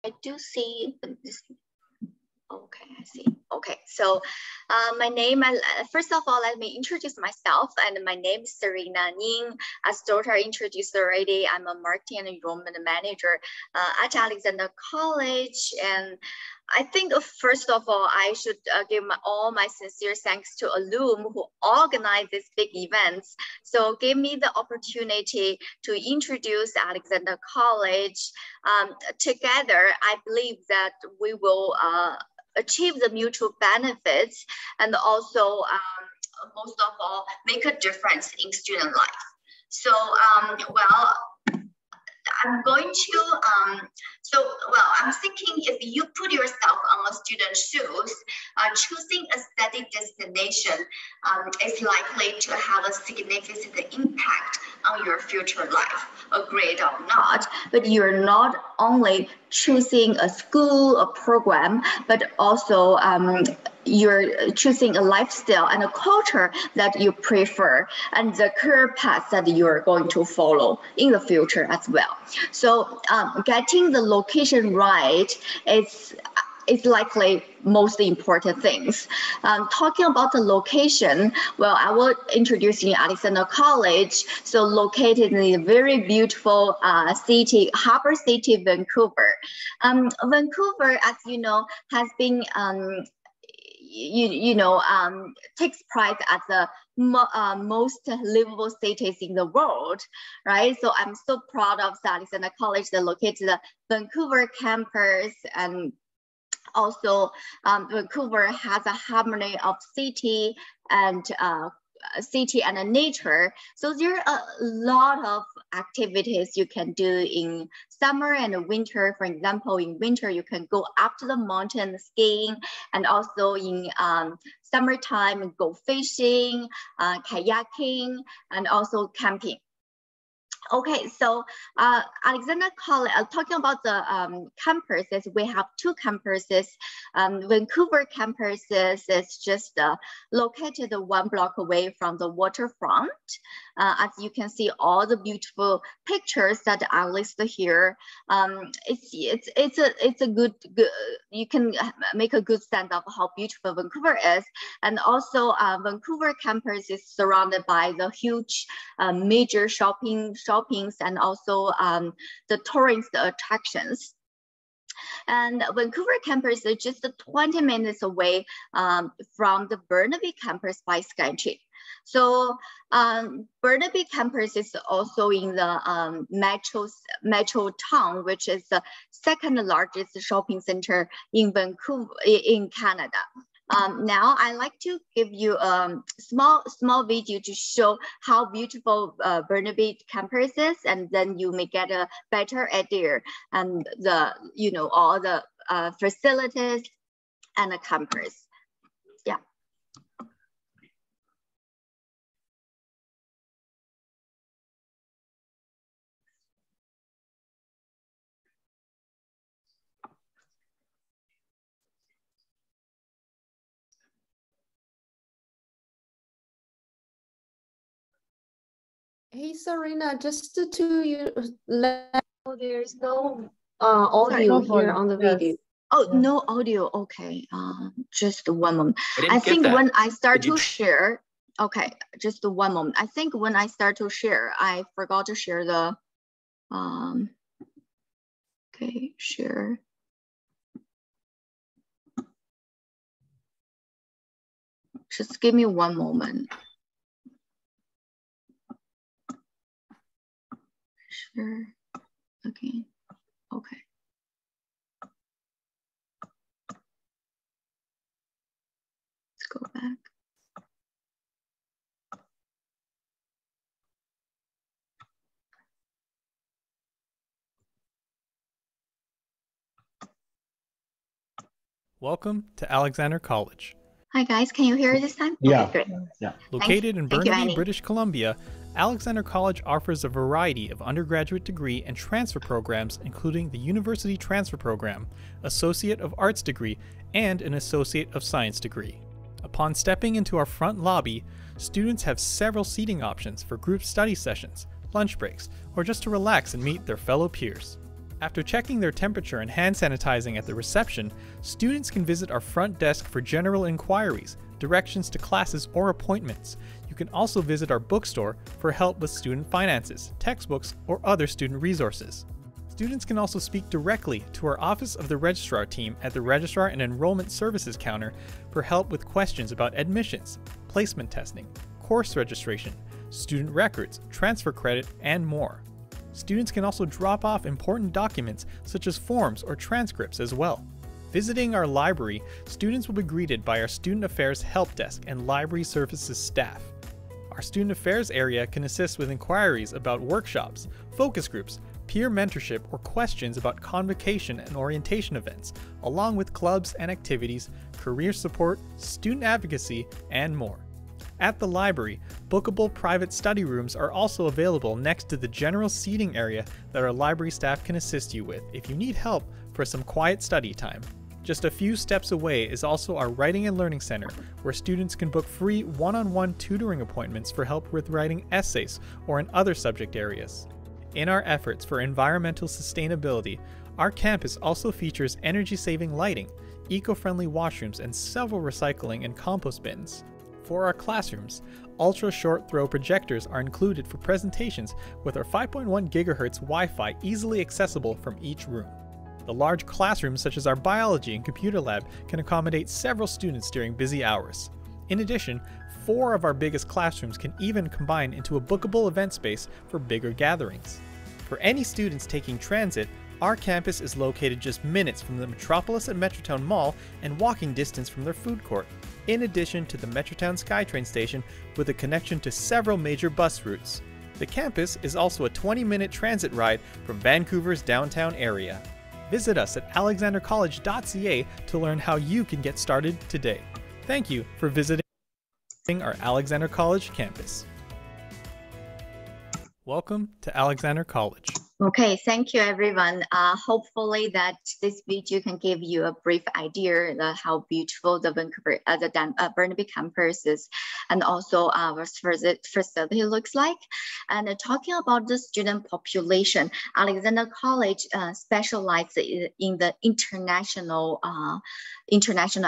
I do see this. Okay, I see. Okay, so my name, first of all, let me introduce myself. And my name is Serena Ning. As daughter introduced already, I'm a marketing and enrollment manager at Alexander College. And I think first of all, I should give all my sincere thanks to alum who organize these big events. So give me the opportunity to introduce Alexander College. Together, I believe that we will achieve the mutual benefits and also most of all make a difference in student life. So well, I'm going to I'm thinking if you put yourself on a student's shoes, choosing a study destination is likely to have a significant impact on your future life, agreed or not. But you're not only choosing a school, a program, but also you're choosing a lifestyle and a culture that you prefer and the career path that you're going to follow in the future as well. So getting the location right is likely most important things. Talking about the location, well, I will introduce you Alexander College. So located in a very beautiful city, harbor city, Vancouver. Vancouver, as you know, has been takes pride as the most livable cities in the world, right? So I'm so proud of Alexander College that located the Vancouver campus, and also Vancouver has a harmony of city and nature. So there are a lot of activities you can do in summer and winter. For example, in winter, you can go up to the mountain skiing, and also in summertime, go fishing, kayaking, and also camping. Okay, so Alexander College, talking about the campuses, we have two campuses. Vancouver campuses is just located 1 block away from the waterfront. As you can see, all the beautiful pictures that I listed here. It's a good, you can make a good sense of how beautiful Vancouver is. And also Vancouver campus is surrounded by the huge major shoppings and also the tourist attractions. And Vancouver campus is just 20 minutes away from the Burnaby campus by Skytree. So Burnaby campus is also in the metro town, which is the second largest shopping center in Vancouver, in Canada. Now I'd like to give you a small video to show how beautiful Burnaby campus is, and then you may get a better idea and all the facilities and the campus. Yeah. Hey, Serena, just to let know there's no audio here on the video. Oh, no audio. Okay. Just one moment. I think when I start to share, okay, just 1 moment. I think when I start to share, I forgot to share the, okay, share. Just give me 1 moment. Sure. Okay. Okay. Let's go back. Welcome to Alexander College. Hi guys, can you hear this time? Yeah. Okay, great. Yeah. Located in Burnaby, British Columbia, Alexander College offers a variety of undergraduate degree and transfer programs, including the University Transfer Program, Associate of Arts degree, and an Associate of Science degree. Upon stepping into our front lobby, students have several seating options for group study sessions, lunch breaks, or just to relax and meet their fellow peers. After checking their temperature and hand sanitizing at the reception, students can visit our front desk for general inquiries, directions to classes, or appointments. You can also visit our bookstore for help with student finances, textbooks, or other student resources. Students can also speak directly to our Office of the Registrar team at the Registrar and Enrollment Services counter for help with questions about admissions, placement testing, course registration, student records, transfer credit, and more. Students can also drop off important documents such as forms or transcripts as well. Visiting our library, students will be greeted by our Student Affairs Help Desk and Library Services staff. Our Student Affairs area can assist with inquiries about workshops, focus groups, peer mentorship, or questions about convocation and orientation events, along with clubs and activities, career support, student advocacy, and more. At the library, bookable private study rooms are also available next to the general seating area that our library staff can assist you with if you need help for some quiet study time. Just a few steps away is also our Writing and Learning Center, where students can book free one-on-one tutoring appointments for help with writing essays or in other subject areas. In our efforts for environmental sustainability, our campus also features energy-saving lighting, eco-friendly washrooms, and several recycling and compost bins. For our classrooms, ultra-short throw projectors are included for presentations with our 5.1 GHz Wi-Fi easily accessible from each room. The large classrooms such as our biology and computer lab can accommodate several students during busy hours. In addition, 4 of our biggest classrooms can even combine into a bookable event space for bigger gatherings. For any students taking transit, our campus is located just minutes from the Metropolis at Metrotown Mall and walking distance from their food court, in addition to the Metrotown SkyTrain station with a connection to several major bus routes. The campus is also a 20-minute transit ride from Vancouver's downtown area. Visit us at alexandercollege.ca to learn how you can get started today. Thank you for visiting our Alexander College campus. Welcome to Alexander College. Okay, thank you everyone. Hopefully that this video can give you a brief idea of how beautiful the Vancouver, Burnaby campus is, and also our facility looks like. And talking about the student population, Alexander College specializes in the international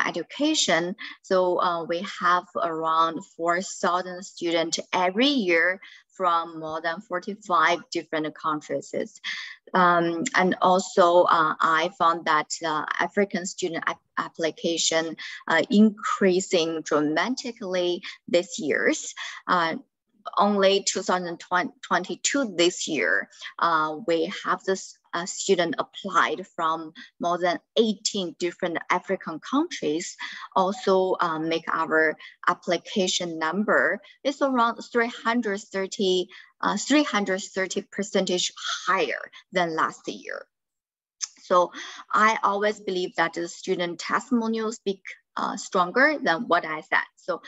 education. So we have around 4,000 students every year from more than 45 different countries. And also I found that African student application increasing dramatically this year. Only 2022 this year, we have this student applied from more than 18 different African countries. Also make our application number is around 330% higher than last year. So I always believe that the student testimonials speak stronger than what I said. So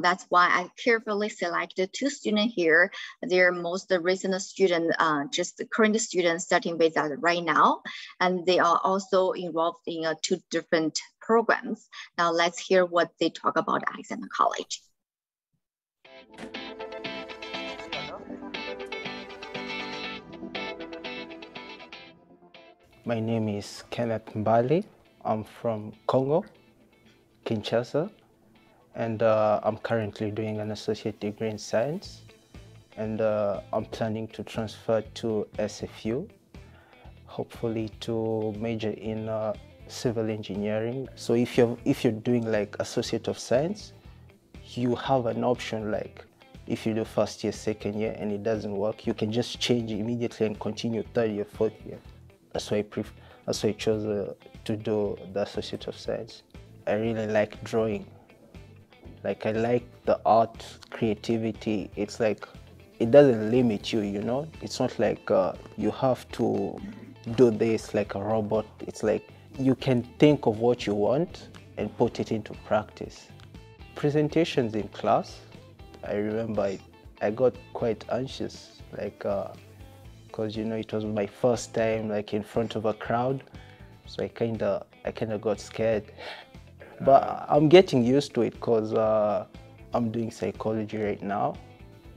that's why I carefully selected 2 students here. They're most recent student, just the current students starting with us right now. And they are also involved in 2 different programs. Now let's hear what they talk about Alexander College. My name is Kenneth Mbali. I'm from Congo, Kinshasa, and I'm currently doing an associate degree in science, and I'm planning to transfer to SFU, hopefully to major in civil engineering. So if you're doing like associate of science, you have an option, like if you do first year, second year, and it doesn't work, you can just change immediately and continue third year, fourth year. That's why I chose to do the Associate of Science. I really like drawing. Like, I like the art, creativity. It's like, it doesn't limit you, you know? It's not like you have to do this like a robot. It's like, you can think of what you want and put it into practice. Presentations in class, I remember I got quite anxious, like, because you know it was my first time like in front of a crowd, so I kind of got scared. But I'm getting used to it because I'm doing psychology right now,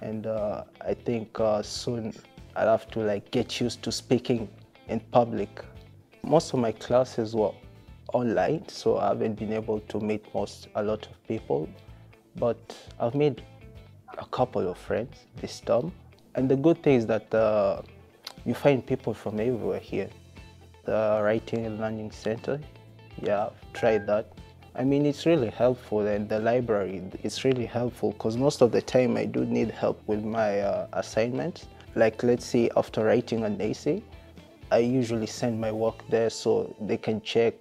and I think soon I'll have to like get used to speaking in public. Most of my classes were online, so I haven't been able to meet a lot of people, but I've made a couple of friends this term. And the good thing is that you find people from everywhere here. The Writing and Learning Center, yeah, I've tried that. I mean, it's really helpful, and the library, it's really helpful because most of the time I do need help with my assignments. Like, let's say after writing an essay, I usually send my work there so they can check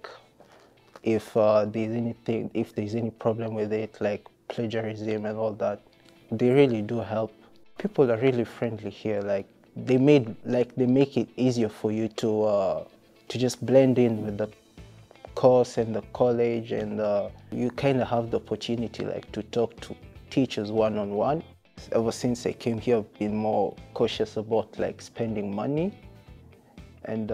if there's any problem with it, like plagiarism and all that. They really do help. People are really friendly here. Like, they make it easier for you to just blend in with the course and the college, and you kind of have the opportunity like to talk to teachers one-on-one. Ever since I came here, I've been more cautious about like spending money and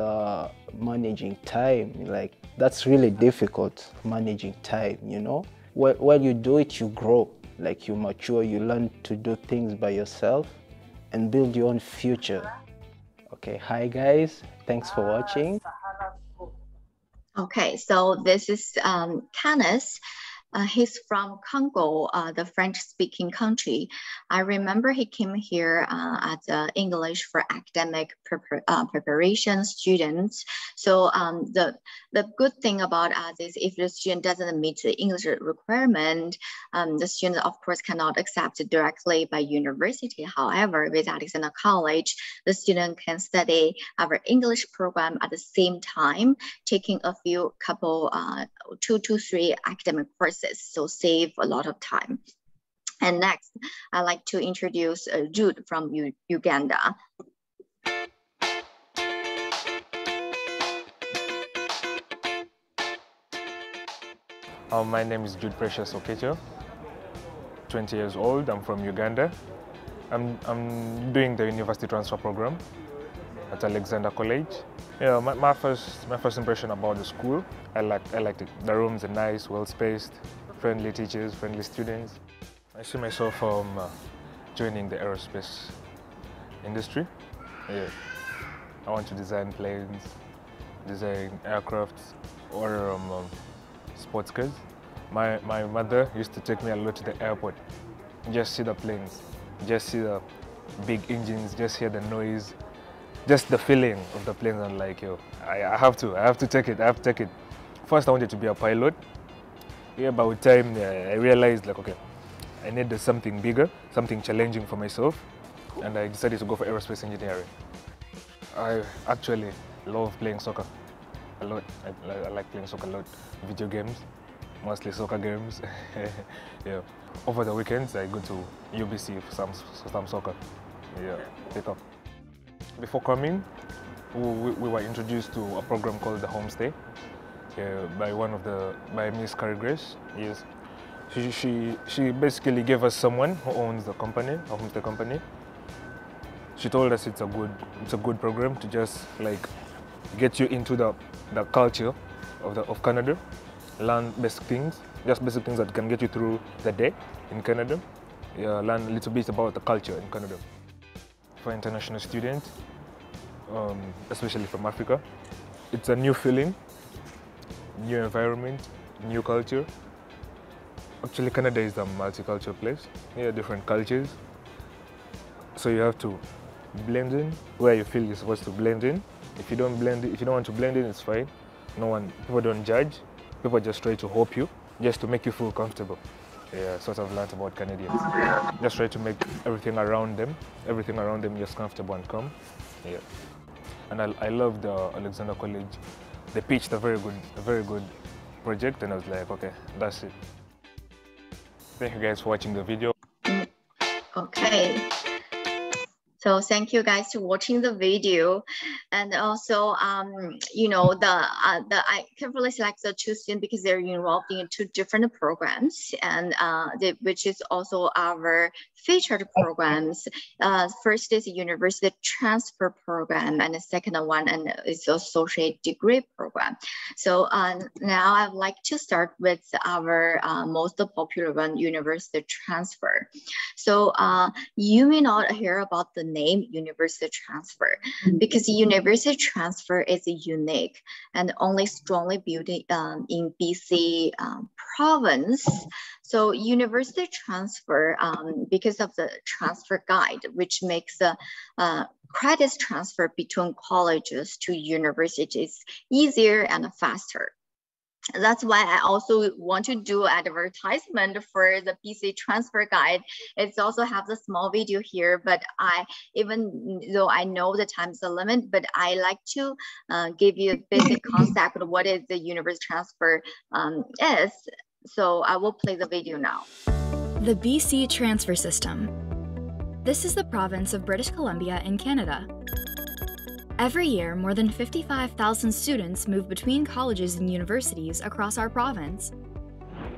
managing time. Like, that's really difficult, managing time, you know? While you do it, you grow, like you mature, you learn to do things by yourself and build your own future. Okay, hi guys, thanks for watching. Okay, so this is Kenneth. He's from Congo, the French-speaking country. I remember he came here as English for academic preparation students. So the good thing about us is if the student doesn't meet the English requirement, the student of course cannot accept it directly by university. However, with Alexander College, the student can study our English program at the same time, taking a couple 2 to 3 academic courses. So save a lot of time. And next, I'd like to introduce Jude from Uganda. My name is Jude Precious, 20 years old. I'm from Uganda. I'm doing the university transfer program at Alexander College. Yeah, my first impression about the school, I liked it. The rooms are nice, well spaced, friendly teachers, friendly students. I see myself joining the aerospace industry. Yeah. I want to design planes, design aircrafts, or sports cars. My mother used to take me a lot to the airport, just see the planes, just see the big engines, just hear the noise, just the feeling of the planes. I'm like, yo, I have to take it. First, I wanted to be a pilot. Yeah, by the time I realized, like, okay, I needed something bigger, something challenging for myself, and I decided to go for aerospace engineering. I actually love playing soccer a lot. I like playing soccer a lot. Video games, mostly soccer games. Yeah. Over the weekends, I go to UBC for some soccer. Yeah, pick up. Before coming, we were introduced to a program called the Homestay by Miss Carrie Grace. Yes, she basically gave us someone who owns the company, a homestay company. She told us it's a good program to just like get you into the culture of Canada, learn basic things that can get you through the day in Canada. Yeah, learn a little bit about the culture in Canada. For international students, especially from Africa, it's a new feeling, new environment, new culture. Actually, Canada is a multicultural place. Yeah, different cultures. So you have to blend in where you feel you're supposed to blend in. If you don't want to blend in, it's fine. People don't judge. People just try to help you, just to make you feel comfortable. Yeah, sort of learned about Canadians. Just try to make everything around them just comfortable and calm. Yeah. And I love the Alexander College. They pitched a very good project, and I was like, okay, that's it. Thank you guys for watching the video. Okay. So thank you guys for watching the video, and also you know I carefully select the 2 students because they're involved in 2 different programs, and which is also our featured programs. First is University Transfer Program, and the second one is Associate Degree Program. So now I'd like to start with our most popular one, University Transfer. So you may not hear about the name university transfer, because university transfer is unique and only strongly built in BC province. So university transfer, because of the transfer guide, which makes credits transfer between colleges to universities easier and faster. That's why I also want to do advertisement for the BC transfer guide. It's also have the small video here, but even though I know the time is a limit, but I like to give you a basic concept of what is the university transfer is. So I will play the video now. The BC transfer system. This is the province of British Columbia in Canada. Every year, more than 55,000 students move between colleges and universities across our province.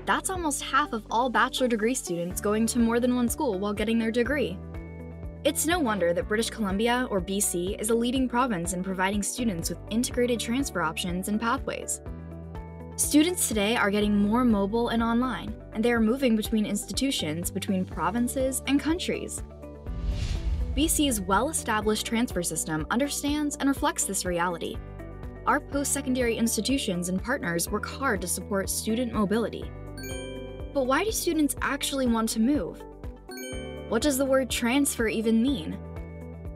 That's almost half of all bachelor degree students going to more than one school while getting their degree. It's no wonder that British Columbia, or BC, is a leading province in providing students with integrated transfer options and pathways. Students today are getting more mobile and online, and they are moving between institutions, between provinces, and countries. BC's well-established transfer system understands and reflects this reality. Our post-secondary institutions and partners work hard to support student mobility. But why do students actually want to move? What does the word transfer even mean?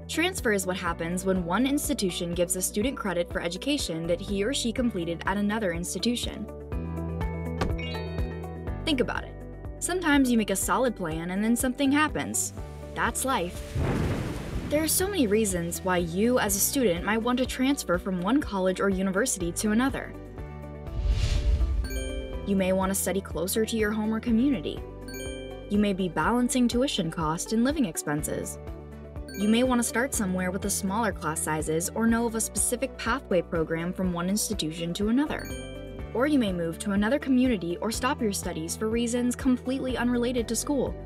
Transfer is what happens when one institution gives a student credit for education that he or she completed at another institution. Think about it. Sometimes you make a solid plan and then something happens. That's life. There are so many reasons why you as a student might want to transfer from one college or university to another. You may want to study closer to your home or community. You may be balancing tuition cost and living expenses. You may want to start somewhere with the smaller class sizes or know of a specific pathway program from one institution to another. Or you may move to another community or stop your studies for reasons completely unrelated to school.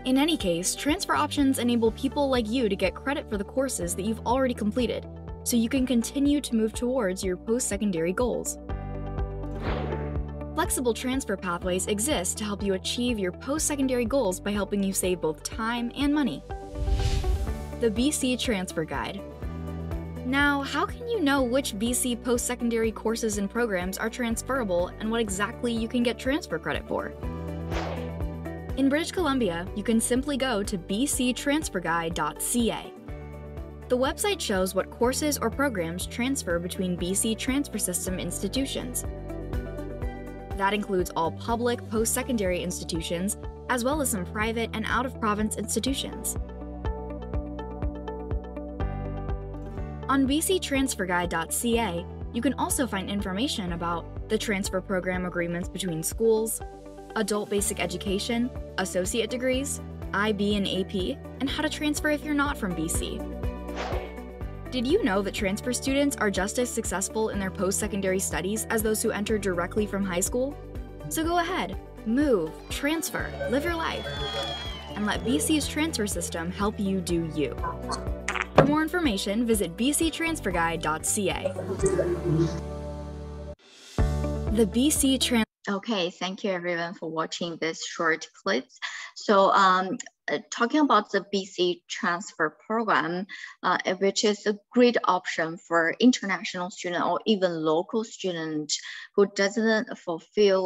In any case, transfer options enable people like you to get credit for the courses that you've already completed, so you can continue to move towards your post-secondary goals. Flexible transfer pathways exist to help you achieve your post-secondary goals by helping you save both time and money. The BC Transfer Guide. Now, how can you know which BC post-secondary courses and programs are transferable and what exactly you can get transfer credit for? In British Columbia, you can simply go to bctransferguide.ca. The website shows what courses or programs transfer between BC transfer system institutions. That includes all public post-secondary institutions, as well as some private and out-of-province institutions. On bctransferguide.ca, you can also find information about the transfer program agreements between schools, adult basic education, associate degrees, IB and AP, and how to transfer if you're not from BC. Did you know that transfer students are just as successful in their post-secondary studies as those who enter directly from high school? So go ahead, move, transfer, live your life, and let BC's transfer system help you do you. For more information, visit bctransferguide.ca. The BC Transfer. Okay, thank you everyone for watching this short clips. So talking about the BC transfer program, which is a great option for international student or even local student who doesn't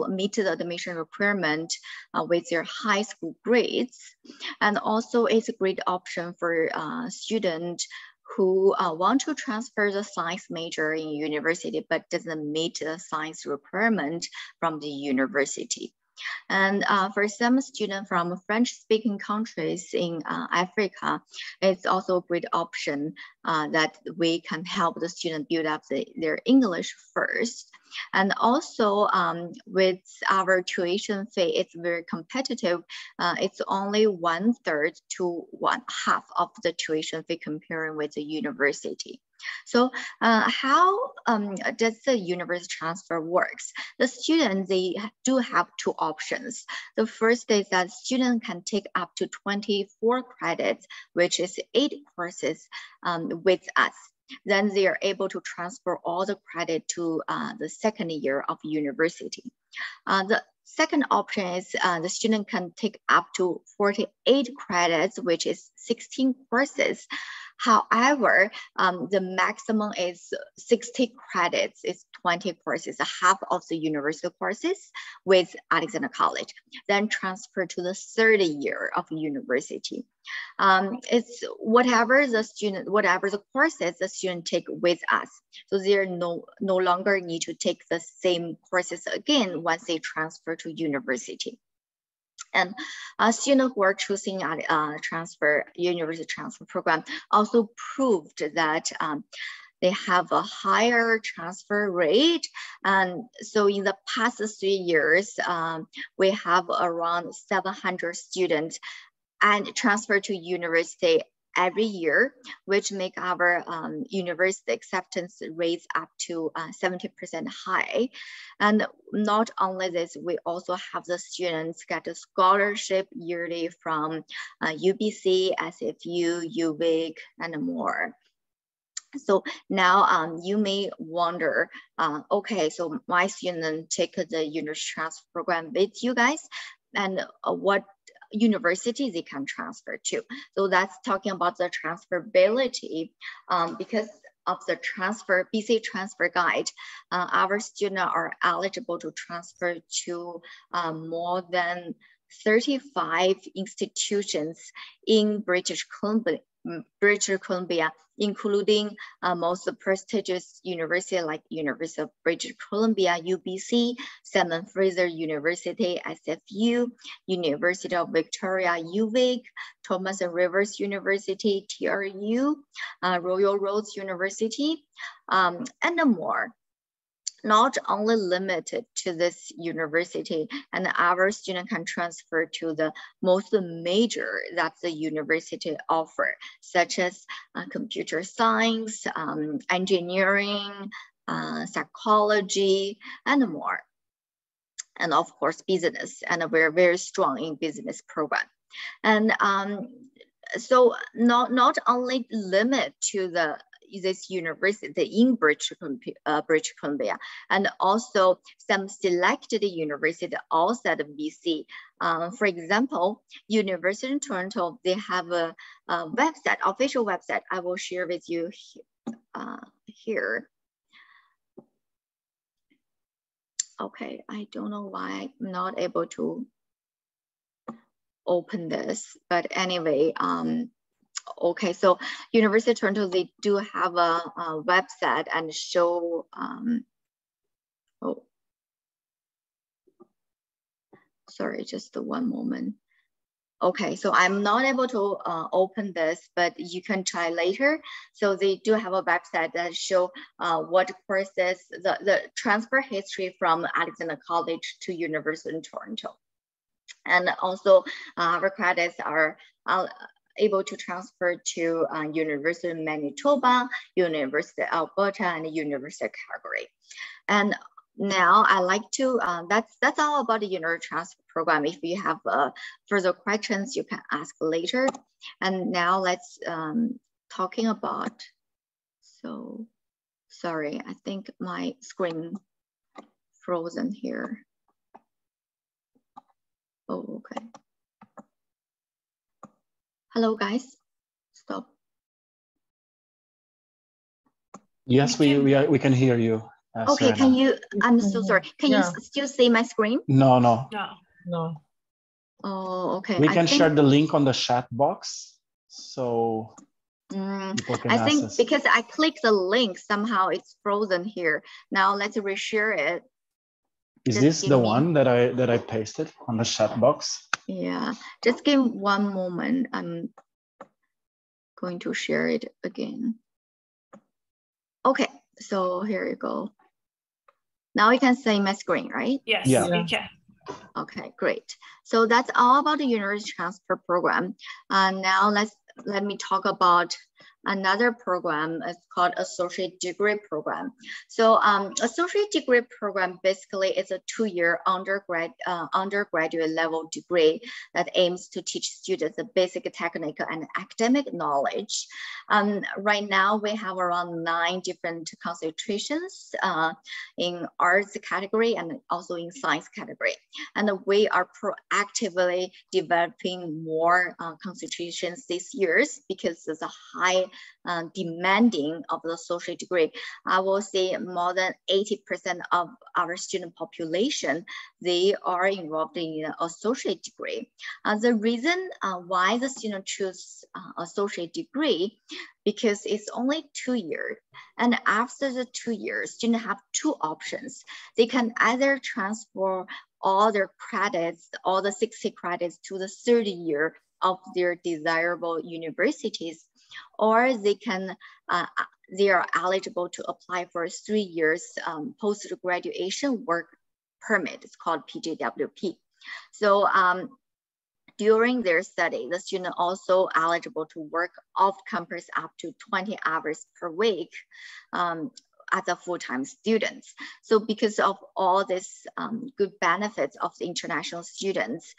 meet the admission requirement with their high school grades. And also it's a great option for student who want to transfer the science major in university but doesn't meet the science requirement from the university. And for some students from French-speaking countries in Africa, it's also a great option that we can help the student build up their English first. And also with our tuition fee, it's very competitive. It's only 1/3 to 1/2 of the tuition fee comparing with the university. So how does the university transfer works? The students, they do have two options. The first is that students can take up to 24 credits, which is 8 courses with us. then they are able to transfer all the credit to the second year of university. The second option is the student can take up to 48 credits, which is 16 courses. However, the maximum is 60 credits, it's 20 courses, half of the university courses with Alexander College, then transfer to the third year of university. It's whatever the courses the student take with us. So they no longer need to take the same courses again once they transfer to university. And students who are choosing university transfer program also proved that they have a higher transfer rate. And so in the past 3 years, we have around 700 students and transfer to university every year, which make our university acceptance rates up to 70% high. And not only this, we also have the students get a scholarship yearly from UBC, SFU, UVic, and more. So now you may wonder, okay, so my student take the university transfer program with you guys, and what university they can transfer to. So that's talking about the transferability. Because of the BC transfer guide, our students are eligible to transfer to more than 35 institutions in British Columbia, including most prestigious universities like University of British Columbia, UBC, Simon Fraser University, SFU, University of Victoria, UVic, Thomas and Rivers University, TRU, Royal Roads University, and more. Not only limited to this university, and our student can transfer to the most major that the university offer, such as computer science, engineering, psychology, and more. And of course, business, and we're very strong in business program. And so not only limit to this university in British Columbia, and also some selected university outside of BC. For example, University of Toronto, they have a website, official website. I will share with you here. Okay, I don't know why I'm not able to open this, but anyway, okay, so University of Toronto, they do have a website and show, oh, sorry, just one moment. Okay, so I'm not able to open this, but you can try later. So they do have a website that show what courses, the transfer history from Alexander College to University of Toronto. And also our credits are able to transfer to University of Manitoba, University of Alberta, and University of Calgary. And now I like to, that's all about the university transfer program. If you have further questions, you can ask later. And now let's talking about, so sorry, I think my screen frozen here. Oh, okay. Hello, guys. Stop. Yes, we can hear you. Okay, Serena. Can you? I'm so sorry. Can you still see my screen? No. No. Oh, okay. We can share the link on the chat box, so people can I think access. Because I clicked the link, somehow it's frozen here. Now let's reshare it. Is this the one that I pasted on the chat box? Yeah, just give one moment. I'm going to share it again. Okay, so here you go. Now you can see my screen, right? Yes, yeah. We can. Okay, great. So that's all about the university transfer program. Now let me talk about another program is called Associate Degree Program. So Associate Degree Program basically is a 2-year undergraduate level degree that aims to teach students the basic technical and academic knowledge. Right now we have around 9 different concentrations in arts category and also in science category. And we are proactively developing more concentrations this year because there's a high demanding of the associate degree. I will say more than 80% of our student population, they are involved in an associate degree. The reason why the student choose associate degree, because it's only 2 years. And after the 2 years, students have 2 options. They can either transfer all their credits, all the 60 credits to the 3rd year of their desirable universities, or they can they are eligible to apply for 3 years post-graduation work permit. It's called PGWP. So during their study, the student also eligible to work off campus up to 20 hours per week as a full-time student. So because of all this good benefits of the international students,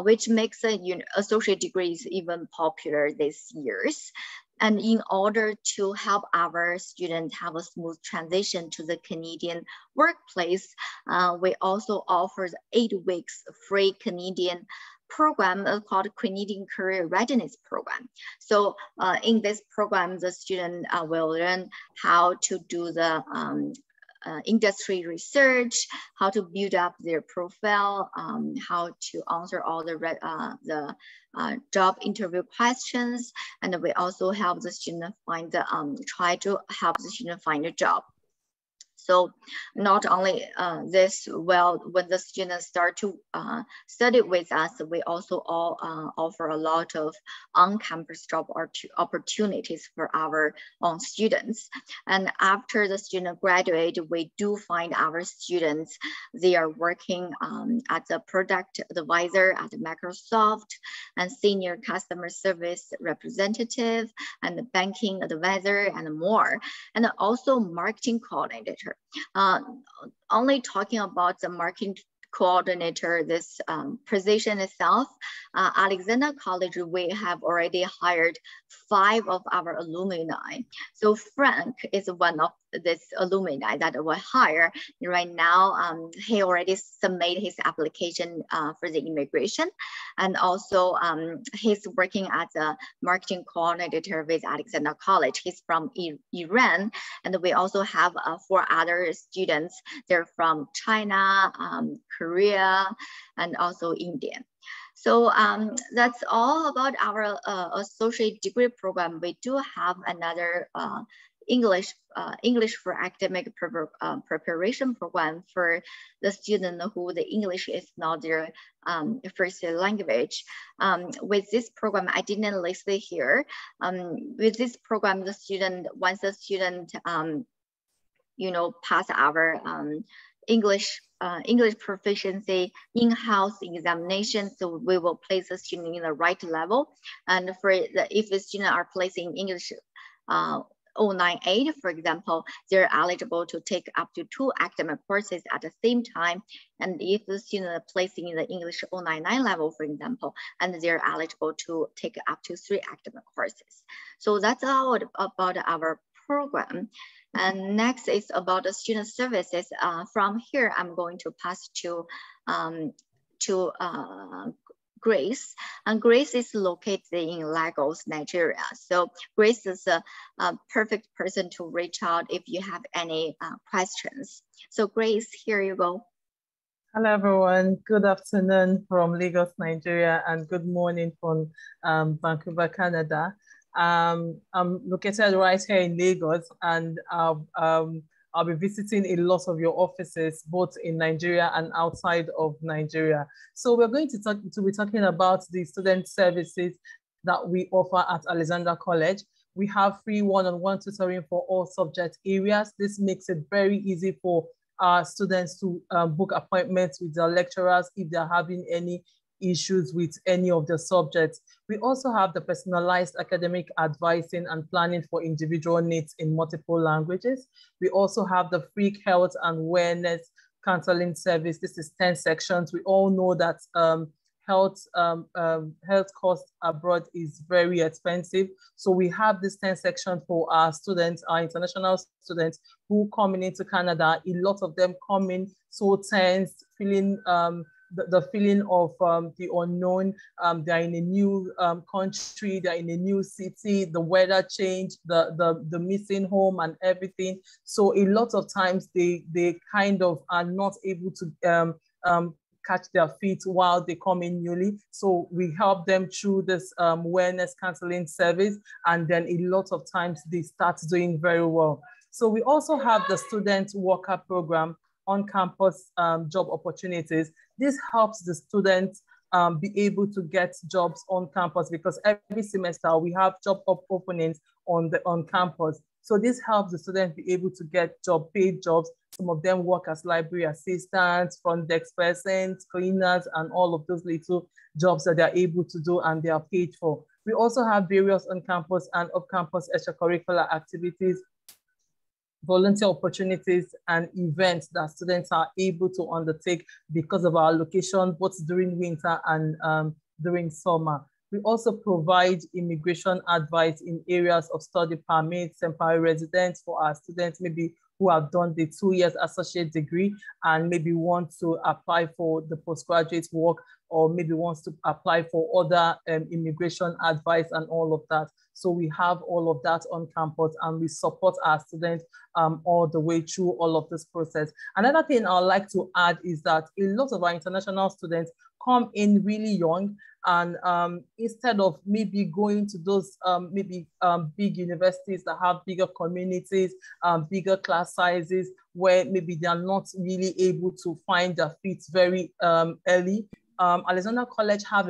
which makes the associate degrees even popular these years. And in order to help our students have a smooth transition to the Canadian workplace, we also offer 8 weeks free Canadian program called Canadian Career Readiness Program. So in this program, the student will learn how to do the industry research, how to build up their profile, how to answer all the job interview questions, and we also help the student find the try to help the student find a job. So not only this, well, when the students start to study with us, we also offer a lot of on-campus job opportunities for our own students. And after the student graduate, we do find our students, they are working as a product advisor at Microsoft and senior customer service representative and the banking advisor and more, and also marketing coordinator. Only talking about the marketing coordinator, this position itself, Alexander College, we have already hired 5 of our alumni. So Frank is one of this alumni that we hire right now. He already submitted his application for the immigration, and also he's working as a marketing coordinator with Alexander College. He's from Iran, and we also have 4 other students. They're from China, Korea, and also India. So that's all about our associate degree program. We do have another English for academic preparation program for the student who the English is not their first language. With this program, I didn't list it here. With this program, the student, once the student pass our English proficiency in-house examination, so we will place the student in the right level. And if the student are placing English 098, for example, they're eligible to take up to 2 academic courses at the same time. And if the student are placing in the English 099 level, for example, and they're eligible to take up to 3 academic courses. So that's all about our program. And next is about the student services. From here, I'm going to pass to Grace. And Grace is located in Lagos, Nigeria. So Grace is a perfect person to reach out if you have any questions. So Grace, here you go. Hello, everyone. Good afternoon from Lagos, Nigeria, and good morning from Vancouver, Canada. I'm located right here in Lagos, and I'll be visiting a lot of your offices, both in Nigeria and outside of Nigeria. So we're going to be talking about the student services that we offer at Alexander College. We have free one-on-one tutoring for all subject areas. This makes it very easy for our students to book appointments with their lecturers if they're having any issues with any of the subjects. We also have the personalized academic advising and planning for individual needs in multiple languages. We also have the free health and wellness counseling service. This is 10 sections. We all know that health costs abroad is very expensive. So we have this 10 section for our students, our international students who coming into Canada. A lot of them come in so tense, feeling the feeling of the unknown. They're in a new country, they're in a new city, the weather change, the missing home and everything. So a lot of times they kind of are not able to catch their feet while they come in newly. So we help them through this wellness counseling service, and then a lot of times they start doing very well. So we also have the student worker program, on campus job opportunities. This helps the students be able to get jobs on campus, because every semester we have job openings on campus. So this helps the students be able to get paid jobs. Some of them work as library assistants, front desk persons, cleaners, and all of those little jobs that they're able to do and they are paid for. We also have various on-campus and off-campus extracurricular activities, volunteer opportunities, and events that students are able to undertake because of our location, both during winter and during summer. We also provide immigration advice in areas of study permits, temporary residence for our students, maybe who have done the 2 years associate degree and maybe want to apply for the postgraduate work, or maybe wants to apply for other immigration advice and all of that. So we have all of that on campus, and we support our students all the way through all of this process. Another thing I'd like to add is that a lot of our international students come in really young, and instead of maybe going to those big universities that have bigger communities, bigger class sizes, where maybe they are not really able to find their feet very early, Alexandra College have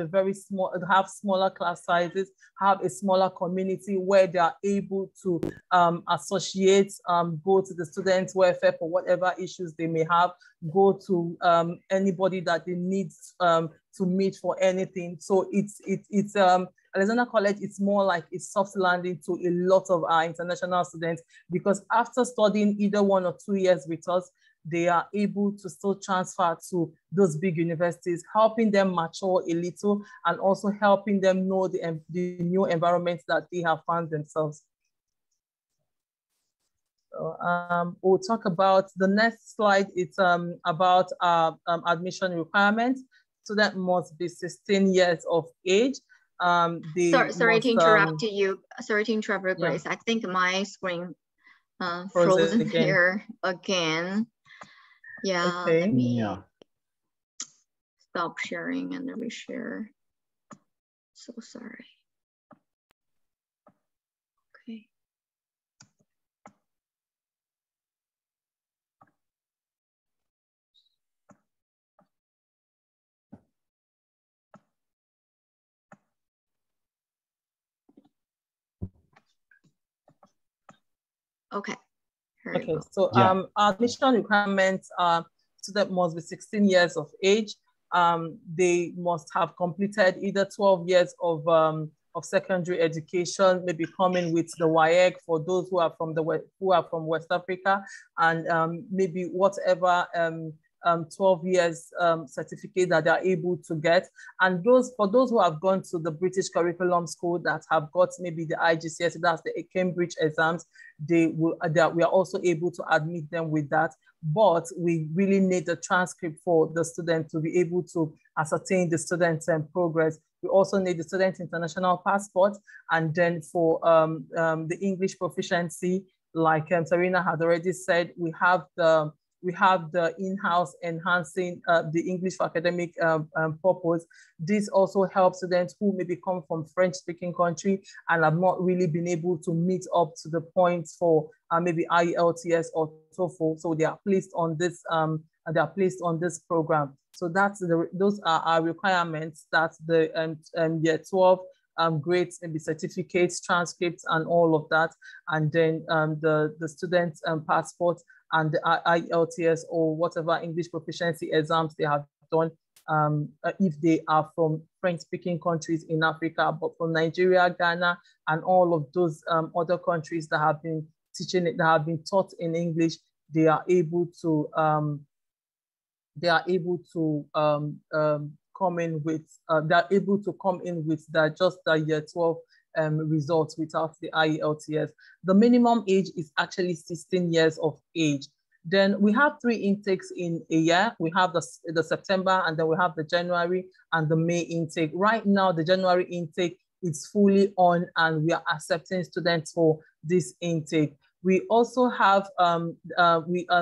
smaller class sizes, have a smaller community where they are able to associate, go to the students' welfare for whatever issues they may have, go to anybody that they need to meet for anything. So it's Alexandra College, it's more like a soft landing to a lot of our international students, because after studying either 1 or 2 years with us, they are able to still transfer to those big universities, helping them mature a little and also helping them know the new environments that they have found themselves. So, we'll talk about the next slide. It's about admission requirements. Student must be 16 years of age. Sorry to interrupt you. Sorry to interrupt you, Grace. Yeah. I think my screen frozen here again. Yeah, okay. Let me stop sharing and reshare. So sorry. Okay. Okay. Okay, so admission requirements are student must be 16 years of age. They must have completed either 12 years of secondary education, maybe coming with the WAEC for those who are from West Africa, and maybe whatever 12 years certificate that they are able to get. And for those who have gone to the British curriculum school that have got maybe the IGCSE, that's the Cambridge exams, we are also able to admit them with that. But we really need the transcript for the student to be able to ascertain the student's progress. We also need the student international passport, and then for the English proficiency, like Serena had already said, we have the in-house enhancing the English for academic purpose. This also helps students who maybe come from French-speaking country and have not really been able to meet up to the points for maybe IELTS or TOEFL. So they are placed on this program. So those are our requirements. That's the year 12 grades, maybe certificates, transcripts, and all of that, and then the students' passport and the IELTS or whatever English proficiency exams they have done if they are from French-speaking countries in Africa, but from Nigeria, Ghana, and all of those other countries that have been teaching it, that have been taught in English, they are able to come in with just the year 12 results without the IELTS. The minimum age is actually 16 years of age. Then we have 3 intakes in a year. We have the September, and then we have the January and the May intake. Right now, the January intake is fully on, and we are accepting students for this intake. We also have,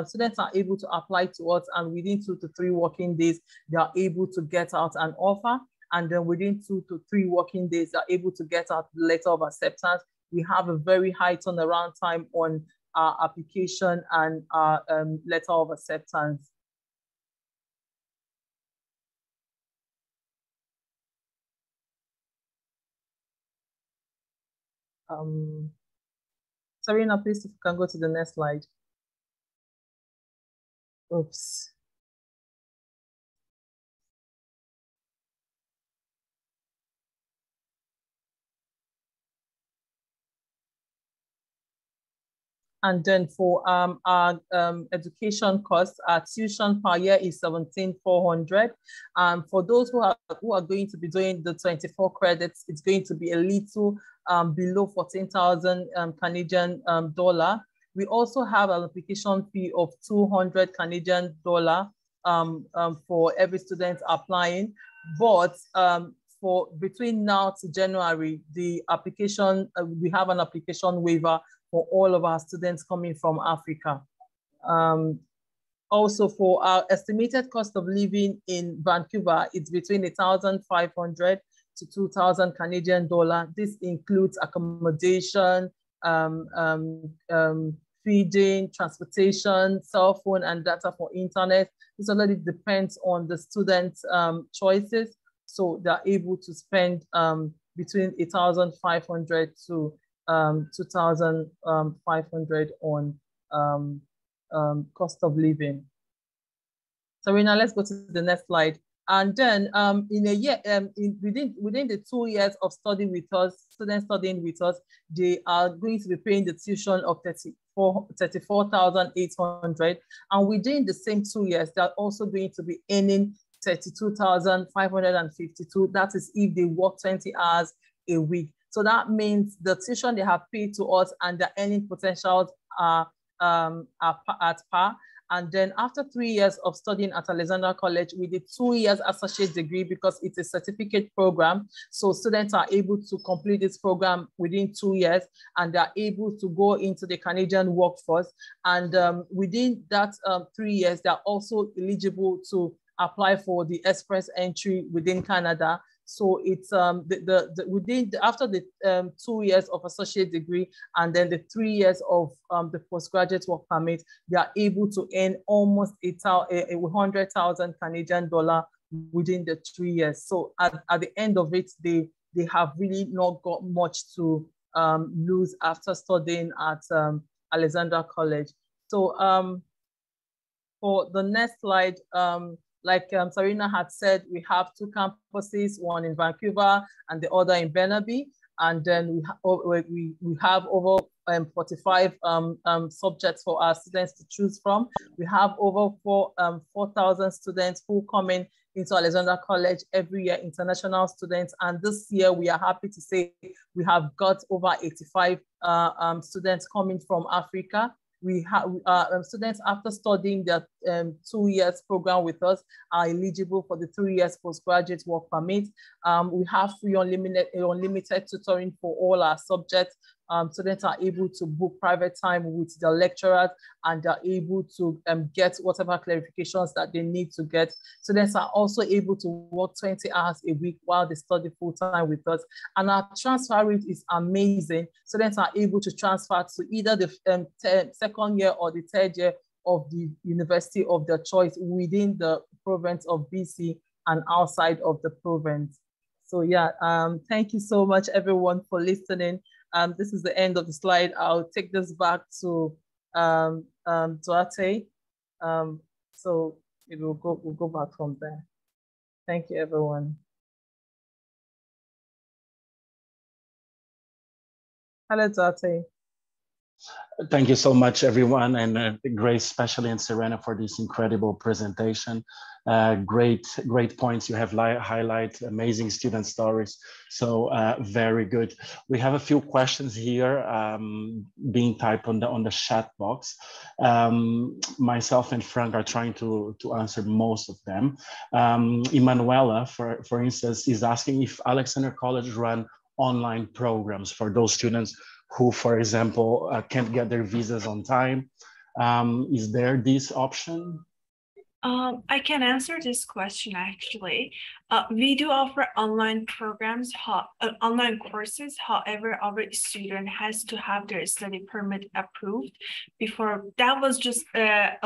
students are able to apply to us, and within 2 to 3 working days, they are able to get out an offer. And then within 2 to 3 working days, they are able to get out the letter of acceptance. We have a very high turnaround time on our application and our letter of acceptance. Serena, please, if you can go to the next slide. Oops. And then for our education costs, our tuition per year is 17,400. For those who are going to be doing the 24 credits, it's going to be a little below 14,000 Canadian dollar. We also have an application fee of 200 Canadian dollar for every student applying. But for between now to January, the application, we have an application waiver for all of our students coming from Africa. Also, for our estimated cost of living in Vancouver, it's between 1,500 to 2,000 Canadian dollar. This includes accommodation, feeding, transportation, cell phone, and data for internet. This already depends on the students' choices. So they're able to spend between 1,500 to 2,500 on cost of living. Serena, let's go to the next slide. And then in a year, within the 2 years of study with us, students studying with us, they are going to be paying the tuition of 34,800. And within the same 2 years, they're also going to be earning 32,552. That is if they work 20 hours a week. So that means the tuition they have paid to us and the earning potentials are at par. And then after 3 years of studying at Alexandra College, we did 2 years associate degree because it's a certificate program. So students are able to complete this program within 2 years, and they're able to go into the Canadian workforce. And within that 3 years, they're also eligible to apply for the express entry within Canada. So it's after the 2 years of associate degree and then the 3 years of the postgraduate work permit, they are able to earn almost 100,000 Canadian dollar within the 3 years. So at the end of it, they have really not got much to lose after studying at Alexandra College. So for the next slide, like Serena had said, we have 2 campuses, one in Vancouver and the other in Burnaby. And then we have over 45 subjects for our students to choose from. We have over 4,000 students who come into Alexandra College every year, international students. And this year, we are happy to say we have got over 85 students coming from Africa. We have students after studying their 2 years program with us are eligible for the 3 years postgraduate work permit. We have free unlimited tutoring for all our subjects. Students are able to book private time with their lecturers, and they're able to get whatever clarifications that they need to get. Students are also able to work 20 hours a week while they study full-time with us. And our transfer rate is amazing. Students are able to transfer to either the second year or the 3rd year of the university of their choice within the province of BC and outside of the province. So yeah, thank you so much everyone for listening. This is the end of the slide. I'll take this back to Duarte. So we'll go back from there. Thank you, everyone. Hello, Dati. Thank you so much, everyone, and Grace, especially, and Serena for this incredible presentation. Great points you have highlight, amazing student stories. So very good. We have a few questions here being typed on the chat box. Myself and Frank are trying to answer most of them. Emanuela, for instance, is asking if Alexander College run online programs for those students who, for example, can't get their visas on time. Is there this option? I can answer this question actually. We do offer online programs, online courses. However, our student has to have their study permit approved. Before that was just a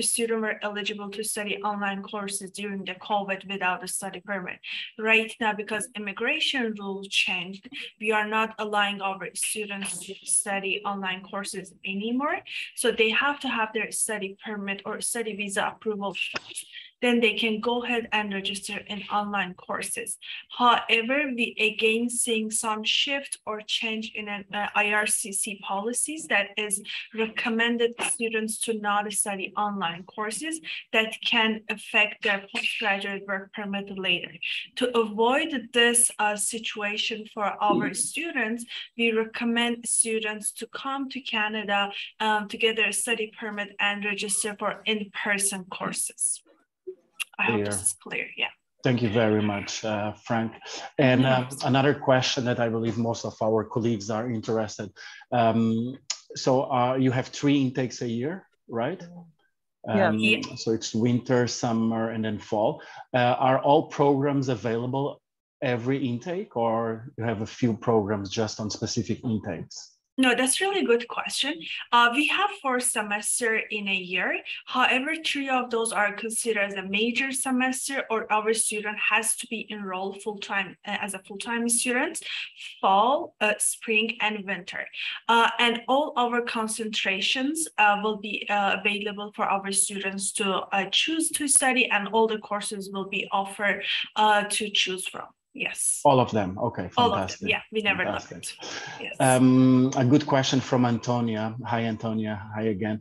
student were eligible to study online courses during the COVID without a study permit. Right now, because immigration rules changed, we are not allowing our students to study online courses anymore. So they have to have their study permit or study visa approval. Then they can go ahead and register in online courses. However, we again seeing some shift or change in an IRCC policies that is recommended students to not study online courses that can affect their postgraduate work permit later. To avoid this situation for our students, we recommend students to come to Canada to get their study permit and register for in-person courses. I hope this is clear, yeah. Thank you very much, Frank. And another question that I believe most of our colleagues are interested. So you have 3 intakes a year, right? Yeah. So it's winter, summer, and then fall. Are all programs available every intake, or you have a few programs just on specific intakes? No, that's really a good question. We have 4 semesters in a year. However, 3 of those are considered as a major semester, or our student has to be enrolled full-time as a full-time student, fall, spring, and winter. And all our concentrations will be available for our students to choose to study, and all the courses will be offered to choose from. Yes. All of them. Okay, fantastic. All of them. Yeah, we never limit. Yes. A good question from Antonia. Hi, Antonia. Hi again.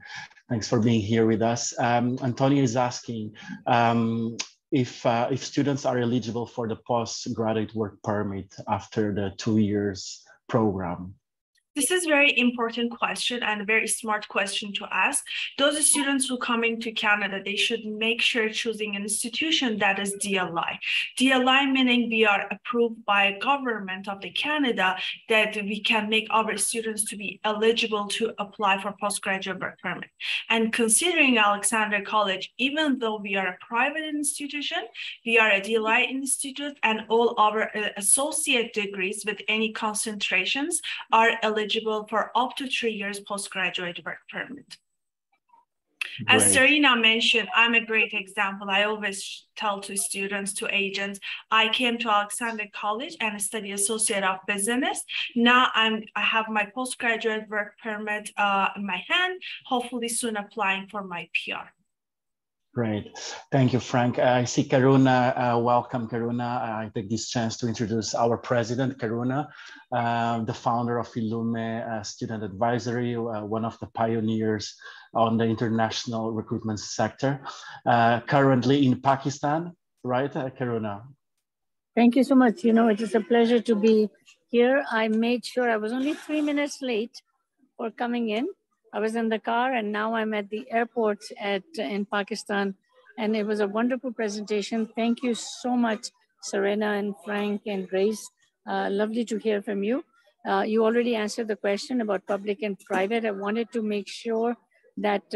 Thanks for being here with us. Antonia is asking if students are eligible for the postgraduate work permit after the 2 years program. This is a very important question and a very smart question to ask. Those students who come into Canada, they should make sure choosing an institution that is DLI. DLI meaning we are approved by government of the Canada that we can make our students to be eligible to apply for postgraduate work permit. And considering Alexander College, even though we are a private institution, we are a DLI institute, and all our associate degrees with any concentrations are eligible for up to 3 years postgraduate work permit. Great. As Serena mentioned, I'm a great example. I always tell to students, to agents, I came to Alexander College and studied Associate of Business. Now I have my postgraduate work permit in my hand, hopefully soon applying for my PR. Great. Thank you, Frank. I see Karuna. Welcome, Karuna. I take this chance to introduce our president, Karuna, the founder of Ilume Student Advisory, one of the pioneers on the international recruitment sector, currently in Pakistan, right, Karuna? Thank you so much. You know, it is a pleasure to be here. I made sure I was only 3 minutes late for coming in. I was in the car, and now I'm at the airport in Pakistan, and it was a wonderful presentation. Thank you so much, Serena and Frank and Grace. Lovely to hear from you. You already answered the question about public and private. I wanted to make sure that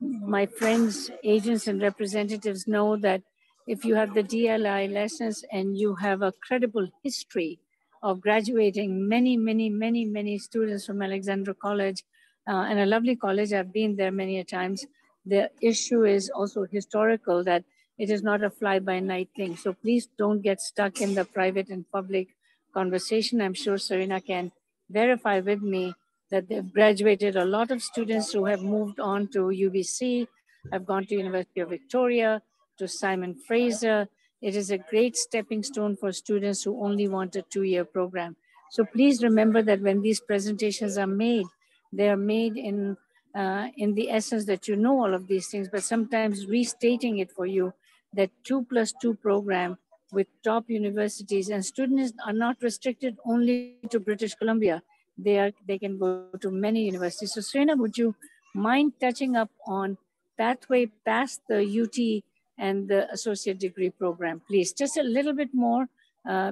my friends, agents, and representatives know that if you have the DLI license and you have a credible history of graduating many students from Alexandra College, and a lovely college. I've been there many a times. The issue is also historical, that it is not a fly-by-night thing. So please don't get stuck in the private and public conversation. I'm sure Serena can verify with me that they've graduated a lot of students who have moved on to UBC, have gone to University of Victoria, to Simon Fraser. It is a great stepping stone for students who only want a 2-year program. So please remember that when these presentations are made, they are made in the essence that you know all of these things, but sometimes restating it for you, that 2+2 program with top universities, and students are not restricted only to British Columbia. They can go to many universities. So Serena, would you mind touching up on pathway past the UT and the associate degree program, please? Just a little bit more,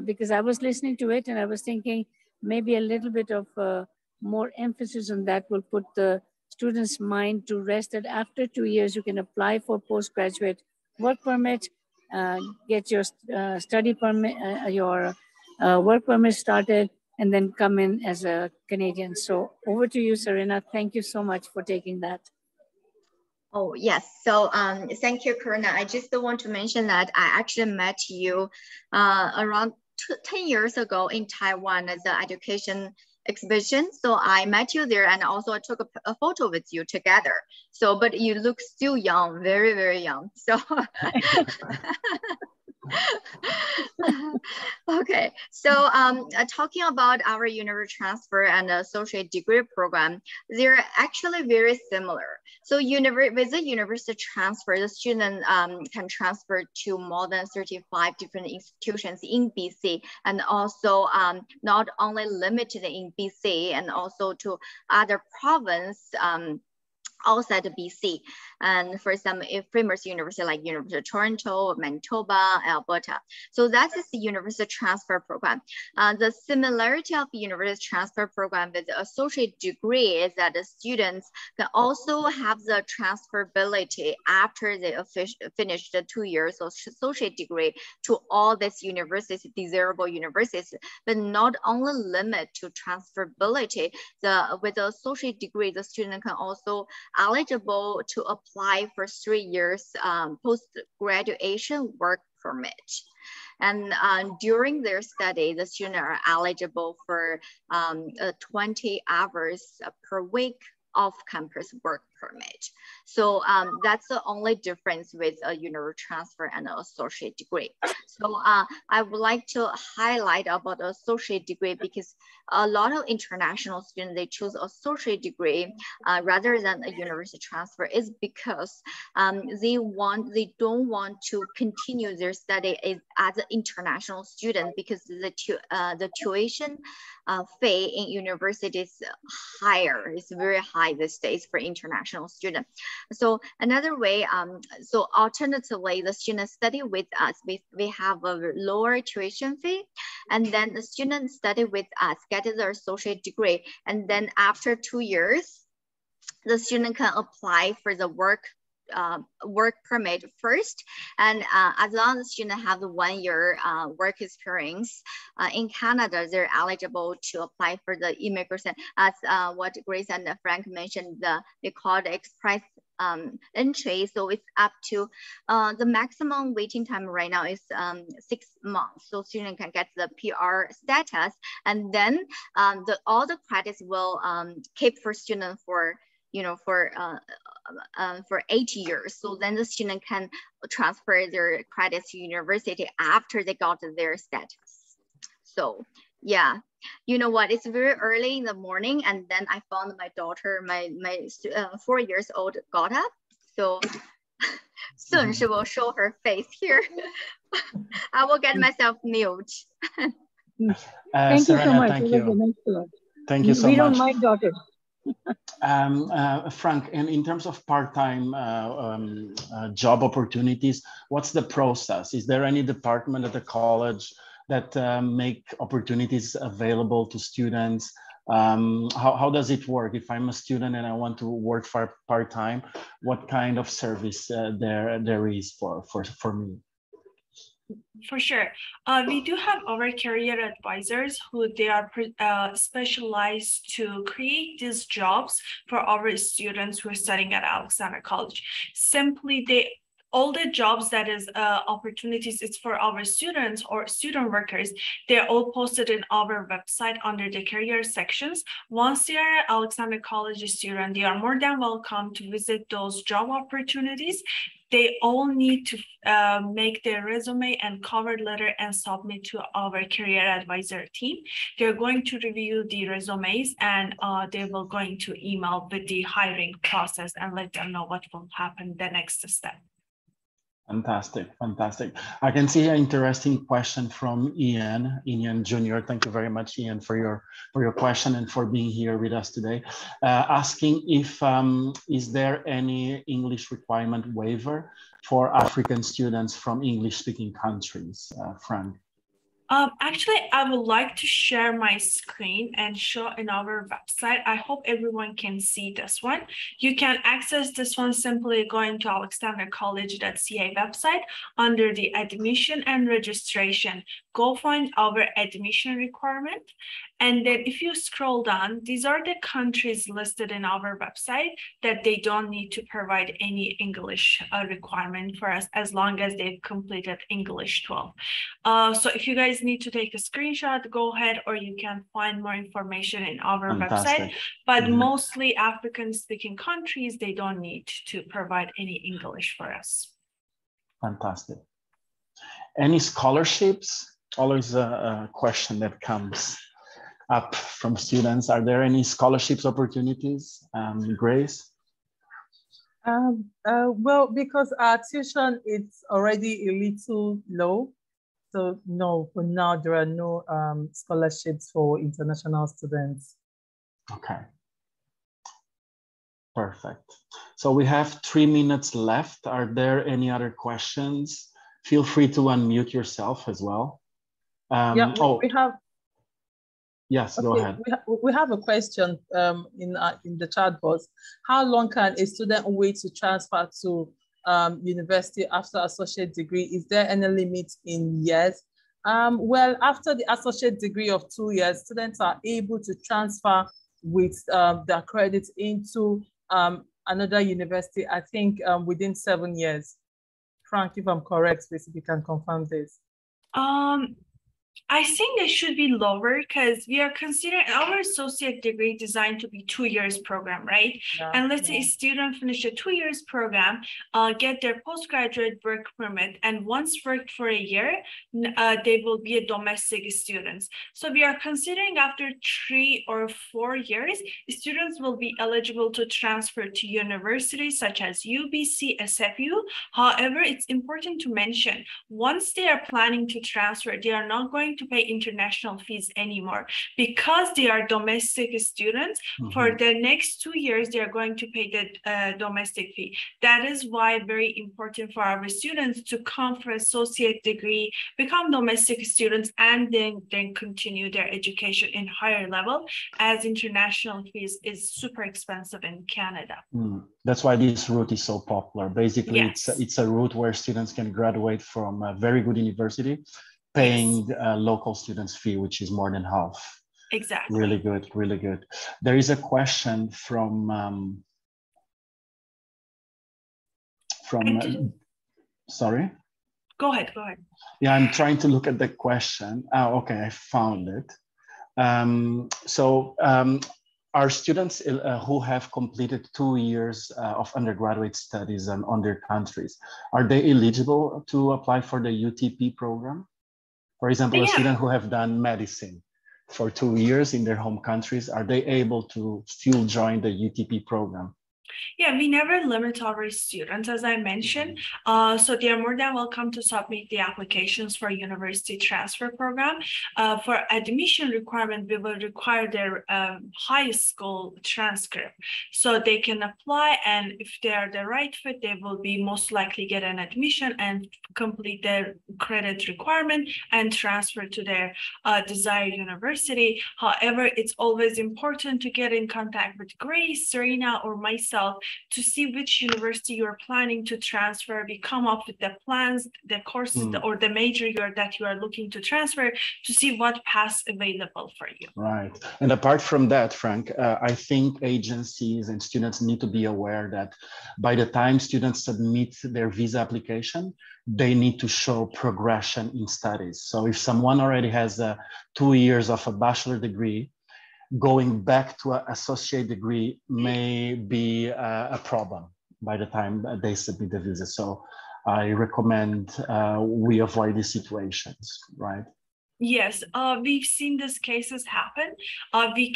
because I was listening to it and I was thinking maybe a little bit of more emphasis on that will put the students' mind to rest, that after 2 years, you can apply for postgraduate work permit, get your study permit, your work permit started, and then come in as a Canadian. So over to you, Serena. Thank you so much for taking that. Oh, yes. So thank you, Karina. I just want to mention that I actually met you around 10 years ago in Taiwan as an education exhibition. So I met you there, and also I took a photo with you together. So, but you look still young, very, very young. So, okay. So talking about our university transfer and associate degree program, they're actually very similar. So with the university transfer, the student can transfer to more than 35 different institutions in BC, and also not only limited in BC, and also to other province outside of BC. And for some famous universities like University of Toronto, Manitoba, Alberta. So that is the university transfer program. The similarity of the university transfer program with the associate degree is that the students can also have the transferability after they finish the 2 years of associate degree to all these universities, desirable universities, but not only limit to transferability. With the associate degree, the student can also eligible to apply for 3 years post-graduation work permit. And during their study, the students are eligible for 20 hours per week off-campus work permit. So that's the only difference with a university transfer and an associate degree. So I would like to highlight about the associate degree, because a lot of international students, they choose associate degree rather than a university transfer, is because they don't want to continue their study as an international student, because the tuition fee in university is higher. It's very high these days for international students. So another way, so alternatively, the students study with us. We have a lower tuition fee, and then the students study with us, get their associate degree, and then after 2 years, the student can apply for the work permit first, and as long as the student have the 1 year work experience in Canada, they're eligible to apply for the immigration, as what Grace and Frank mentioned. They call it express entry. So it's up to the maximum waiting time right now is 6 months. So student can get the PR status, and then all the credits will keep for student for for 8 years. So then the student can transfer their credits to university after they got their status. So yeah, you know what, it's very early in the morning, and then I found my daughter, my 4 years old, got up. So soon she will show her face here. I will get myself mute. Thank Serena, you so much. Thank you. Thank you so much. We don't mind daughters. Frank, and in terms of part-time job opportunities, what's the process? Is there any department at the college that make opportunities available to students? How does it work? If I'm a student and I want to work for part-time, what kind of service there is for me? For sure. We do have our career advisors who they are specialized to create these jobs for our students who are studying at Alexander College. Simply, all the jobs that is opportunities it's for our students or student workers, they're all posted in our website under the career sections. Once they are Alexander College student, they are more than welcome to visit those job opportunities. they all need to make their resume and cover letter and submit to our career advisor team. They're going to review the resumes and they will going to email with the hiring process and let them know what will happen the next step. Fantastic, fantastic. I can see an interesting question from Ian Jr. Thank you very much, Ian, for your question and for being here with us today. Asking if is there any English requirement waiver for African students from English-speaking countries, Frank? Actually, I would like to share my screen and show in our website. I hope everyone can see this one. You can access this one simply going to alexandercollege.ca website under the admission and registration. Go find our admission requirement. And then if you scroll down, these are the countries listed in our website that they don't need to provide any English requirement for us as long as they've completed English 12. So if you guys need to take a screenshot, go ahead, or you can find more information in our website. But mostly African speaking countries, they don't need to provide any English for us. Fantastic. Any scholarships? Always a question that comes up from students. Are there any scholarships opportunities, Grace? Well, because our tuition is already a little low. So no, for now, there are no scholarships for international students. Okay. Perfect. So we have 3 minutes left. Are there any other questions? Feel free to unmute yourself as well. Yeah, we have. Yes, okay, go ahead. We have a question in the chat box. How long can a student wait to transfer to university after associate degree? Is there any limit in years? Well, after the associate degree of 2 years, students are able to transfer with their credits into another university, I think within 7 years. Frank, if I'm correct, please, if you can confirm this. I think they should be lower because we are considering our associate degree designed to be 2 years program, right? Yeah, and let's say a student finish a 2 years program, get their postgraduate work permit, and once worked for a year, they will be a domestic students. So we are considering after 3 or 4 years, students will be eligible to transfer to universities such as UBC, SFU. However, it's important to mention, once they are planning to transfer, they are not going to pay international fees anymore because they are domestic students. For the next 2 years, they are going to pay the domestic fee. That is why very important for our students to come for associate degree, become domestic students, and then continue their education in higher level, as international fees is super expensive in Canada. That's why this route is so popular. Basically, yes, it's a route where students can graduate from a very good university, paying local students' fee, which is more than half. Exactly. Really good, really good. There is a question from sorry? Go ahead, go ahead. Yeah, I'm trying to look at the question. Oh, okay, I found it. Are students who have completed 2 years of undergraduate studies in other countries, are they eligible to apply for the UTP program? For example, a student who have done medicine for 2 years in their home countries, are they able to still join the UTP program? Yeah, we never limit our students, as I mentioned. So they are more than welcome to submit the applications for university transfer program. For admission requirement, we will require their high school transcript. So they can apply, and if they are the right fit, they will be most likely get an admission and complete their credit requirement and transfer to their desired university. However, it's always important to get in contact with Grace, Serena, or myself to see which university you're planning to transfer. We come up with the plans, the courses, or the major that you are looking to transfer to see what paths available for you. Right. And apart from that, Frank, I think agencies and students need to be aware that by the time students submit their visa application, they need to show progression in studies. So if someone already has 2 years of a bachelor degree, going back to an associate degree may be a problem. by the time they submit the visa. So I recommend we avoid these situations, right? Yes, we've seen these cases happen. We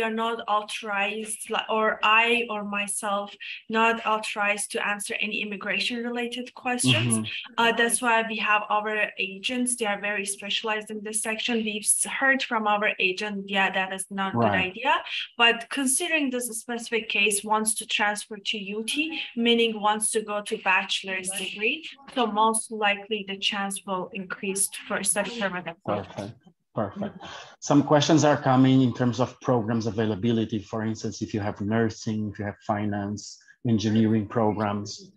are not authorized, or I or myself, not authorized to answer any immigration related questions. That's why we have our agents. They are very specialized in this section. We've heard from our agent, yeah, that is not a good idea. But considering this specific case wants to transfer to UT, meaning wants to go to bachelor's degree, so most likely the chance will increase for study permit. Perfect. Some questions are coming in terms of programs availability. For instance, if you have nursing, if you have finance, engineering programs.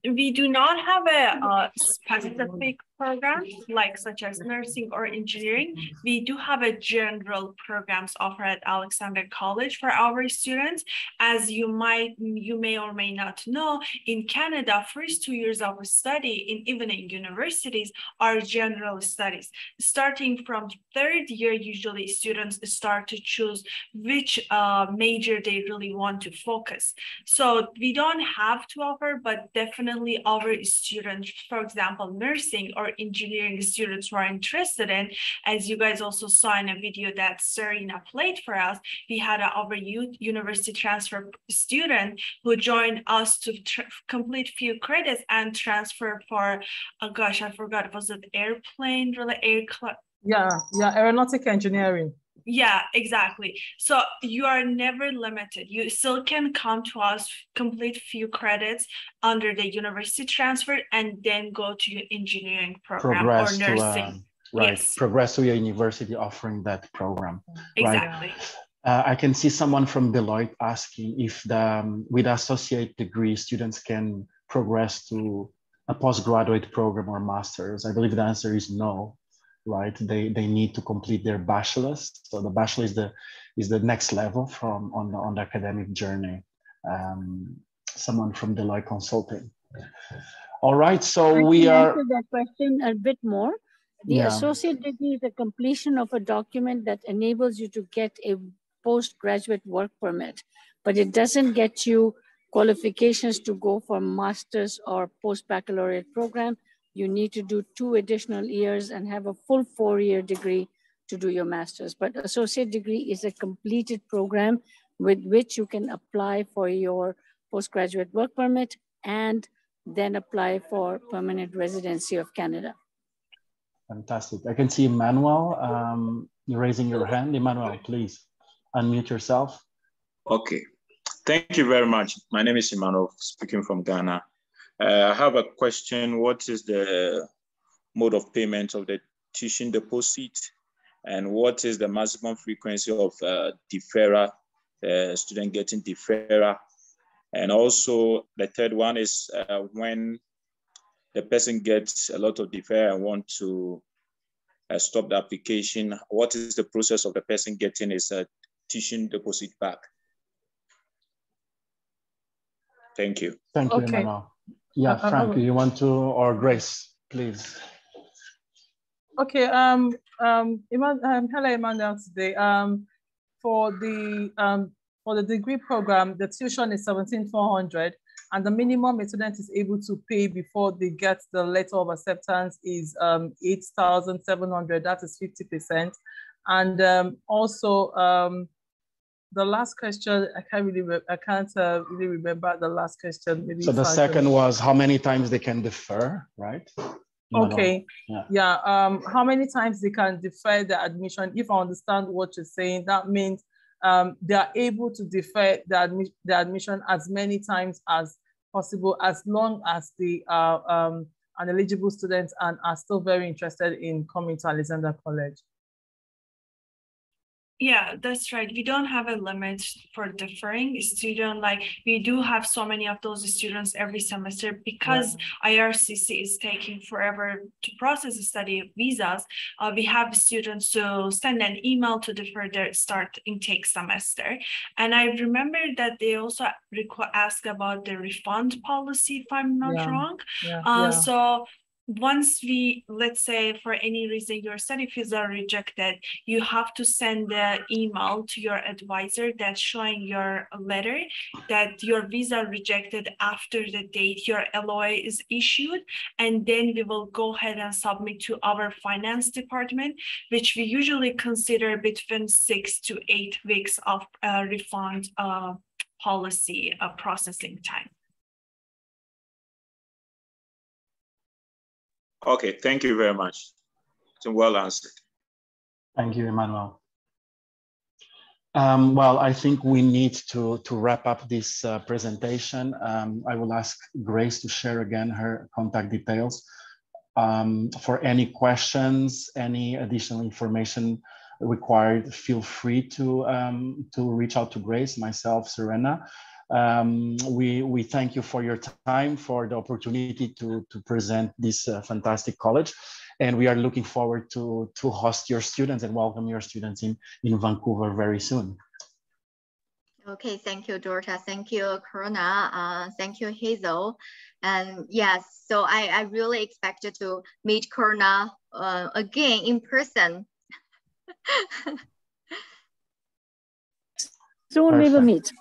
We do not have a specific program like such as nursing or engineering. We do have a general programs offered at Alexander College for our students. As you may or may not know, in Canada, first 2 years of study even in universities are general studies. Starting from third year, usually students start to choose which major they really want to focus. So we don't have to offer, but definitely our students, for example, nursing or engineering students who are interested in, as you guys also saw in a video that Serena played for us, we had our university transfer student who joined us to complete few credits and transfer for, oh gosh, I forgot, was it airplane, really aeronautic engineering. Yeah, exactly. So you are never limited. You still can come to us, complete few credits under the university transfer, and then go to your engineering program or nursing. Progress to your university offering that program. Exactly. I can see someone from Deloitte asking if with associate degree, students can progress to a postgraduate program or master's. I believe the answer is no. Right, they need to complete their bachelor's. So the bachelor is the next level on the academic journey. Someone from Deloitte Consulting. All right, so we are. Answer that question a bit more. The associate degree is the completion of a document that enables you to get a postgraduate work permit, but it doesn't get you qualifications to go for master's or post-baccalaureate program. You need to do 2 additional years and have a full 4-year degree to do your master's. But associate degree is a completed program with which you can apply for your postgraduate work permit and then apply for permanent residency of Canada. Fantastic. I can see Emmanuel, you're raising your hand. Emmanuel, please unmute yourself. Okay. Thank you very much. My name is Emmanuel, speaking from Ghana. I have a question. What is the mode of payment of the tuition deposit? And what is the maximum frequency of deferral, student getting deferral? And also the third one is when the person gets a lot of deferral and want to stop the application, what is the process of the person getting his tuition deposit back? Thank you. Thank you, Emmanuel. Yeah, Frank, you want to, or Grace, please. Okay, hello Emmanuel today. For the degree program, the tuition is 17,400, and the minimum a student is able to pay before they get the letter of acceptance is 8,700. That is 50%. And also the last question, I can't really remember the last question. Maybe so the second was how many times they can defer, right? Okay. How many times they can defer the admission? If I understand what you're saying, that means they are able to defer the admission as many times as possible, as long as they are an eligible student and are still very interested in coming to Alexander College. Yeah, that's right. We don't have a limit for deferring student. Like we do have so many of those students every semester because IRCC is taking forever to process the study visas. We have students to send an email to defer their start intake semester. And I remember that they also ask about the refund policy, if I'm not wrong. So once let's say for any reason your study fees are rejected, you have to send the email to your advisor that's showing your letter that your visa rejected after the date your LOA is issued. And then we will go ahead and submit to our finance department, which we usually consider between 6 to 8 weeks of refund policy processing time. Okay, thank you very much. It's well answered. Thank you, Emmanuel. Well, I think we need to wrap up this presentation. I will ask Grace to share again her contact details. For any questions, any additional information required, feel free to reach out to Grace, myself, Serena. We thank you for your time, for the opportunity to present this fantastic college. And we are looking forward to host your students and welcome your students in Vancouver very soon. Okay, thank you, Dorota. Thank you, Corona. Thank you, Hazel. And yes, so I really expected to meet Corona again in person. Soon Perfect. we will meet.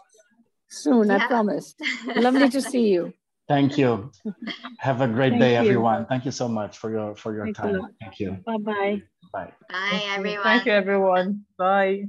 Soon, Yeah. I promise. Lovely to see you. Thank you. Have a great Thank day, you. everyone. Thank you so much for your Thank time. you. Thank you. Bye-bye. Bye. Bye, everyone. Thank you, everyone. Bye.